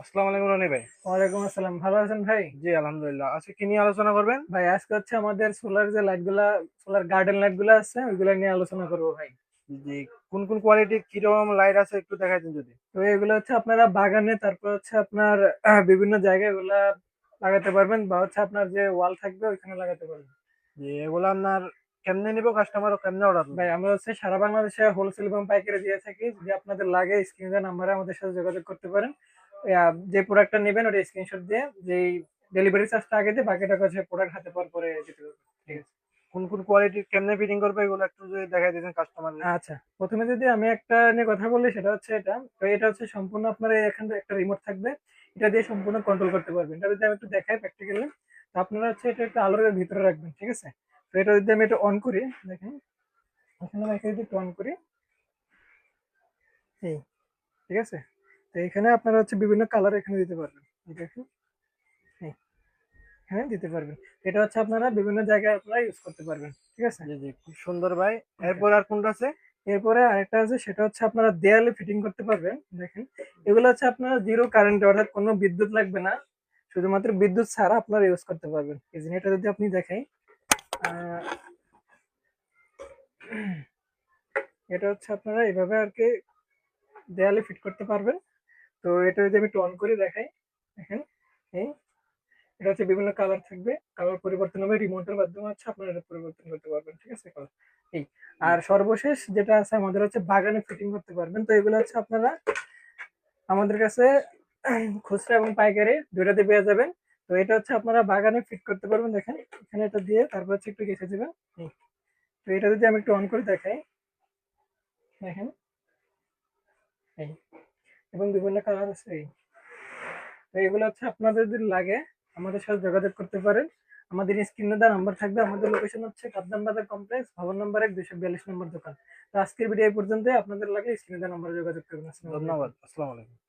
আসসালামু আলাইকুম রনি ভাই। ওয়ালাইকুম আসসালাম। ভালো আছেন ভাই? জি আলহামদুলিল্লাহ। আজকে কি নিয়ে আলোচনা করবেন? ভাই আজকে হচ্ছে আমাদের সোলার যে লাইট গুলা, সোলার গার্ডেন লাইট গুলা আছে ওইগুলা নিয়ে আলোচনা করবো ভাই। জি, কোন কোন কোয়ালিটির কিরকম লাইট আছে একটু দেখাই দিন যদি। তো এগুলো হচ্ছে আপনারা বাগানে, তারপর হচ্ছে আপনার বিভিন্ন জায়গায় এগুলা লাগাতে পারবেন, বা হচ্ছে আপনার যে ওয়াল থাকবে ওইখানে লাগাতে পারবেন। যে এগুলো আপনার কেমনে নিব, কাস্টমার কেমনে অর্ডার ভাই করবে? আমরা হচ্ছে সারা বাংলাদেশে হোলসেল এবং পাইকারি দিয়ে থাকি। যদি আপনাদের লাগে স্ক্রিনের নাম্বারে আমাদের সাথে যোগাযোগ করতে পারেন। যে প্রোডাক্টটা নেবেন ওটা স্ক্রিনশট দিয়ে, যেই ডেলিভারি চার্জটা আগে দিয়ে বাকি টাকা হচ্ছে প্রোডাক্ট হাতে পাওয়ার পরে দিতে পারবেন। ঠিক আছে। কোন কোন কোয়ালিটির কেমনে ফিটিং করবে এগুলো একটু যদি দেখাই দিতেন কাস্টমার। আচ্ছা, প্রথমে যদি আমি একটা নিয়ে কথা বলি সেটা হচ্ছে এটা। তো এটা হচ্ছে সম্পূর্ণ আপনার এখানে একটা রিমোট থাকবে। এটা দিয়ে সম্পূর্ণ কন্ট্রোল করতে পারবেন। এটা যদি আমি একটু দেখাই প্র্যাকটিক্যালি, তো আপনারা হচ্ছে এটা একটা আলোর ভিতরে রাখবেন, ঠিক আছে? তো এটা যদি আমি এটা অন করি, দেখেন এখানে রেখে যদি একটু অন করি, এই, ঠিক আছে? তো এখানে আপনারা হচ্ছে বিভিন্ন কালার এখানে দিতে পারবেন। এই দেখুন, এই, এখানে দিতে পারবেন। এটা হচ্ছে আপনারা বিভিন্ন জায়গায় আপনারা ইউজ করতে পারবেন, ঠিক আছে? জি জি, খুব সুন্দর ভাই। ওকে। এরপর আর কোনটা আছে? এরপরে আরেকটা আছে, সেটা হচ্ছে আপনারা দেয়ালে ফিটিং করতে পারবেন। দেখেন, এগুলো হচ্ছে আপনারা জিরো কারেন্ট, অর্থাৎ কোনো বিদ্যুৎ লাগবে না। শুধুমাত্র বিদ্যুৎ ছাড়া আপনারা ইউজ করতে পারবেন। এই যে এটা যদি আপনি দেখেন, আহ, এটা হচ্ছে আপনারা এভাবে আর কি দেয়ালে ফিট করতে পারবেন। তো এটা যদি আমি একটু অন করে দেখাই, দেখেন, এই, এটা হচ্ছে বিভিন্ন কালার থাকবে, কালার পরিবর্তন হবে রিমোটের মাধ্যমে, হচ্ছে আপনারা এটা পরিবর্তন করতে পারবেন, ঠিক আছে? কালার, এই। জি আর সর্বশেষ যেটা আছে আমাদের হচ্ছে বাগানে ফিটিং করতে পারবেন। তো এগুলো হচ্ছে আপনারা আমাদের কাছে খুচরা এবং পাইকারি দুইটাতে পেয়ে যাবেন। তো এটা হচ্ছে আপনারা বাগানে ফিট করতে পারবেন। দেখেন এখানে এটা দিয়ে তারপর হচ্ছে একটু গেঁথে দিবেন। এই। তো এটা যদি আমি একটু অন করে দেখাই, দেখেন, এই, এবং বিভিন্ন কালার আছে, এই। তো এগুলো হচ্ছে আপনাদের যদি লাগে আমাদের সাথে যোগাযোগ করতে পারেন। আমাদের স্ক্রিনে দেওয়া নাম্বার থাকবে। আমাদের লোকেশন হচ্ছে কাপ্তান বাজার কমপ্লেক্স, ভবন নম্বর 1, 242 নম্বর দোকান। তো আজকের ভিডিও এই পর্যন্তই। আপনাদের লাগলে স্ক্রিনে দেওয়া নাম্বারে যোগাযোগ করবেন। আসসালামু আলাইকুম। ধন্যবাদ। আসসালামু আলাইকুম।